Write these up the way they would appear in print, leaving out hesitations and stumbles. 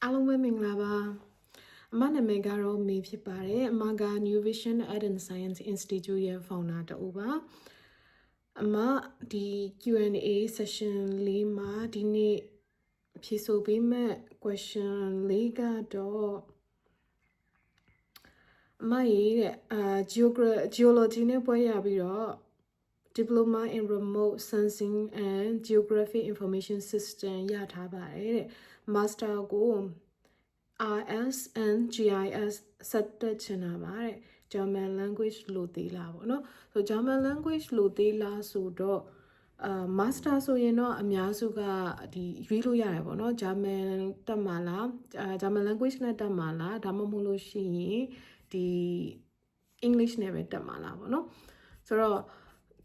အားလုံးပဲမင်္ဂလာပါအမနာမည်ကတော့မေဖြစ်ပါတယ်အမက New Vision Art and Science Institute ရဲ့ founder တူပါအမဒီ Q&A session လေးမှာဒီနေ့ဖြေဆိုပေးမဲ့ question လေးကတော့အမရေးတဲ့geology နဲ့ပွဲရပြီးတော့ Diploma in Remote Sensing and Geographic Information System ရထားပါတယ်တဲ့ Master ကိုRS and GIS ဆက်တက်ချင်တာပါတဲ့ German language လို့သေးလားပေါ့နော်ဆို German language လို့သေးလားဆိုတော့master ဆိုရင်တော့အများစုကဒီရွေးလို့ရတယ်ပေါ့နော် German တက်မှာလား German language နဲ့တက်မှာလားဒါမှမဟုတ်လို့ရှိရင်ဒီ English နဲ့ပဲတက်မှာလားပေါ့နော်ဆိုတော့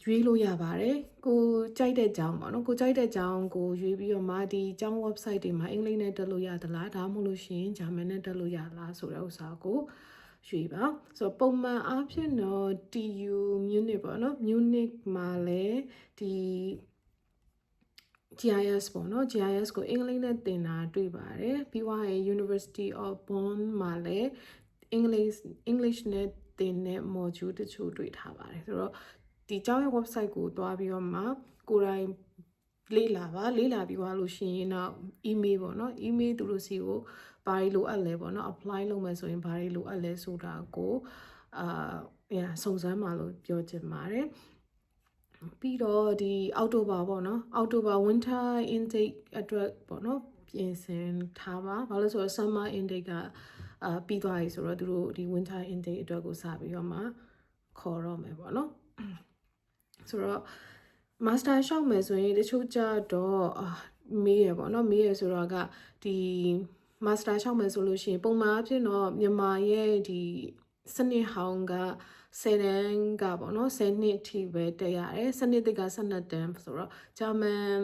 ရွေးလို့ရပါတယ်ကိုကြိုက်တဲ့ကြောင်းပေါ့နော်ကိုကြိုက်တဲ့ကြောင်းကိုရွေးပြီးတော့မှဒီကျောင်း website တွေမှာအင်္ဂလိပ်နဲ့တက်လို့ရသလားဒါမှမဟုတ်လို့ရှိရင်ဂျာမန်နဲ့တက်လို့ရလားဆိုတဲ့ဥစ္စာကိုရွေးပါဆိုတော့ပုံမှန်အားဖြင့်တော့ TU Munich ပေါ့နော် Munich မှာလည်းဒီ GIS ပေါ့နော် GIS ကိုအင်္ဂလိပ်နဲ့သင်တာတွေ့ပါတယ်ပြီးွားရင် University of Bonn မှာလည်း English နဲ့သင်တဲ့ module တချို့တွေ့ထားပါတယ်ဆိုတော့ဒီကျောင်းရဲ့ website ကိုတွားပြီးတော့မှကိုယ်တိုင်လေ့လာပြီးသွားလို့ရှိရင်တော့ email ပေါ့နော် email သူတို့စီကိုဘာတွေလိုအပ်လဲပေါ့နော် apply လုပ်မယ်ဆိုရင်ဘာတွေလိုအပ်လဲဆိုတာကိုစုံစမ်းပါလို့ပြောချင်ပါတယ်ပြီးတော့ဒီအောက်တိုဘာပေါ့နော်အောက်တိုဘာ winter intake အတွက်ပေါ့နော်ပြင်ဆင်ထားပါဘာလို့ဆိုတော့ summer intake ကပြီးသွားပြီဆိုတော့သူတို့ဒီ winter intake အတွက်ကိုစပြီးတော့မှခေါ်တော့မယ်ပေါ့နော်ဆိုတော့ master ရှောက်မယ်ဆိုရင်တချို့ကြတော့မေးရပေါ့နော်မေးရဆိုတော့ကဒီ master ရှောက်မယ်ဆိုလို့ရှိရင်ပုံမှန်အဖြစ်တော့မြန်မာရဲ့ဒီစနစ်ဟောင်းက10တန်းကပေါ့နော်10နှစ်ထိပဲတက်ရတယ်စနစ်သစ်က12တန်းဆိုတော့ German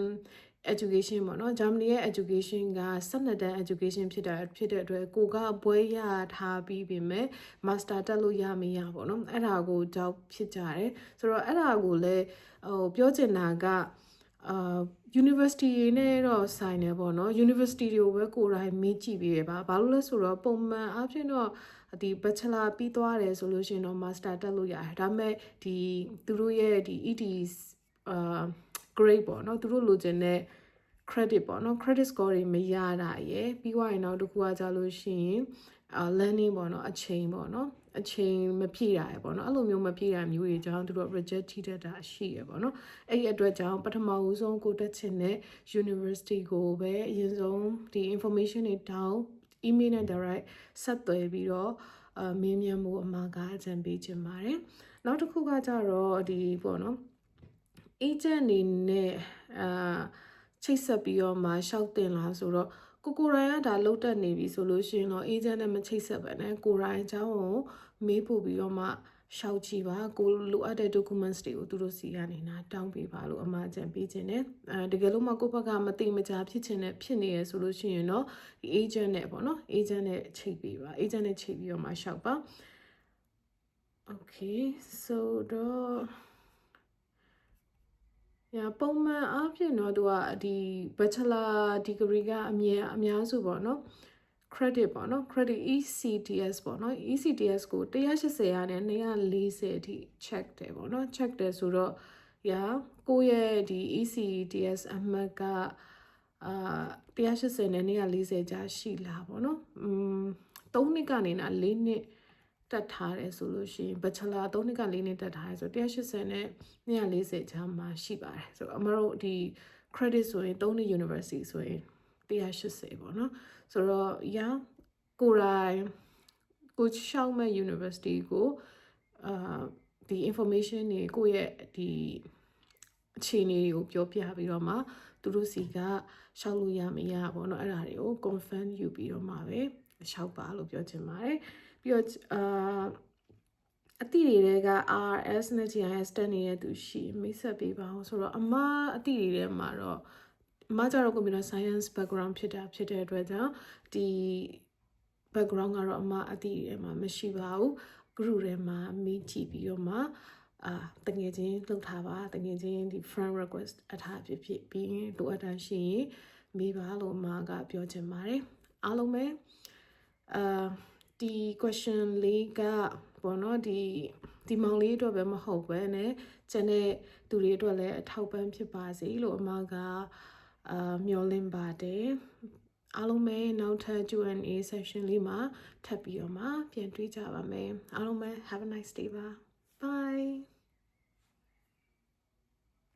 education ပေါ့နော် Germany ရဲ့ education က12တန်း education ဖြစ်တဲ့အတွက်ကိုကဘွဲရထားပြီးပြီမဲ့ master တက်လို့ရမရပေါ့နော်အဲ့ဒါကိုကြောက်ဖြစ်ကြတယ်ဆိုတော့အဲ့ဒါကိုလည်းပြောချင်တာကuniversity နဲ့တော့ဆိုင်တယ်ပေါ့နော် university တွေကိုပဲကိုယ်တိုင်မေးကြည့်ပြီးရပါဘာလို့လဲဆိုတော့ပုံမှန်အဖြစ်တော့ဒီ bachelor ပြီးသွားတယ်ဆိုလို့ရှိရင်တော့ master တက်လို့ရတယ်ဒါပေမဲ့ဒီသူတို့ရဲ့ဒီ ET grade ပေါ့နော်သူတို့လိုချင်တဲ့ credit ပေါ့နော် credit score တွေမရတာရယ်ပြီးွားရင်တော့တခုကကြလို့ရှိရင်learning ပေါ့နော်အချိန်ပေါ့နော်အချိန်မပြည့်တာရယ်ပေါ့နော်အဲ့လိုမျိုးမပြည့်တာမျိုးတွေကြောင့်သူတို့ reject ထိတတ်တာရှိရယ်ပေါ့နော်အဲ့ဒီအတွက်ကြောင့်ပထမဦးဆုံးကိုတက်ချင်တဲ့ university ကိုပဲအရင်ဆုံးဒီ information တွေတောင်း email နဲ့ direct ဆက်သွယ်ပြီးတော့မေးမြန်းမှုအမှားကအကြံပေးချင်ပါတယ်နောက်တစ်ခုကကြတော့ဒီပေါ့နော် agent အနေနဲ့ချိတ်ဆက်ပြီးတော့မှရှောက်တင်လာဆိုတော့ကိုရိုင်းကဒါလုတ်တက်နေပြီဆိုလို့ရှိရင်တော့ agent နဲ့မချိတ်ဆက်ပဲနဲ့ကိုရိုင်းအကြောင်းကိုမေးပို့ပြီးတော့မှရှောက်ကြည့်ပါကိုလိုအပ်တဲ့ documents တွေကိုသူတို့စီကနေတောင်းပေးပါလို့အမှားအကြံပေးခြင်းနဲ့တကယ်လို့မှကိုဘက်ကမတိမကြဖြစ်နေရဆိုလို့ရှိရင်တော့ဒီ agent နဲ့ပေါ့နော် agent နဲ့ချိတ်ပေးပါ agent နဲ့ချိတ်ပြီးတော့မှရှောက်ပါ okay so တော့ပုံမှန်အားဖြင့်တော့သူကဒီ bachelor degree ကအများစုပေါ့နော် credit ပေါ့နော် credit ECTS ပေါ့နော် ECTS ကို180ရာနဲ့240အထိ check တယ်ပေါ့နော် check တယ်ဆိုတော့ကိုယ့်ရဲ့ဒီ ECTS အမှတ်က180နဲ့240ကြာရှိလားပေါ့နော်3နှစ်ကနေ4နှစ်တက်ထားတယ်ဆိုလို့ရှိရင် bachelor 3နှစ်က4နှစ်တက်ထားတယ်ဆို180နဲ့240ကြားမှာရှိပါတယ်ဆိုတော့အမတို့ဒီ credit ဆိုရင်3နှစ် university ဆိုရင်180ပေါ့နော်ဆိုတော့ကိုရိုင်းကိုရှောက်မဲ့ university ကိုဒီ information တွေကိုယ့်ရဲ့ဒီအခြေအနေတွေကိုပြောပြပြီးတော့မှသူတို့စီကရှောက်လို့ရမရပေါ့နော်အဲ့ဒါတွေကို confirm ယူပြီးတော့မှပဲရှောက်ပါလို့ပြောချင်ပါတယ်ပြီးတော့အတိတွေက RS နဲ့ GIS တက်နေတဲ့သူရှိမိတ်ဆက်ပေးပါအောင်ဆိုတော့အမအတိတွေထဲမှာတော့အမကျတော့ computer science background ဖြစ်တဲ့အတွက်ကြောင့်ဒီ background ကတော့အမအတိတွေထဲမှာမရှိပါဘူး group ထဲမှာမေးကြည့်ပြီးတော့မှတကယ်ချင်းလုပ်ထားပါတကယ်ချင်းဒီ friend request အထားဖြစ်ပြီးရင်လိုအပ်တာရှိရင်မေးပါလို့အမကပြောချင်ပါတယ် အားလုံးပဲဒီ question လေးကပေါ့နော်ဒီမောင်လေးအတွက်ပဲမဟုတ်ပဲねကျန်တဲ့သူတွေအတွက်လည်းအထောက်ပံ့ဖြစ်ပါစေလို့အမကမျှော်လင့်ပါတယ်အားလုံးပဲနောက်ထပ် Q&A session လေးမှာထပ်ပြီးတော့မှပြန်တွေ့ကြပါမယ်အားလုံးပဲ have a nice day ပါ bye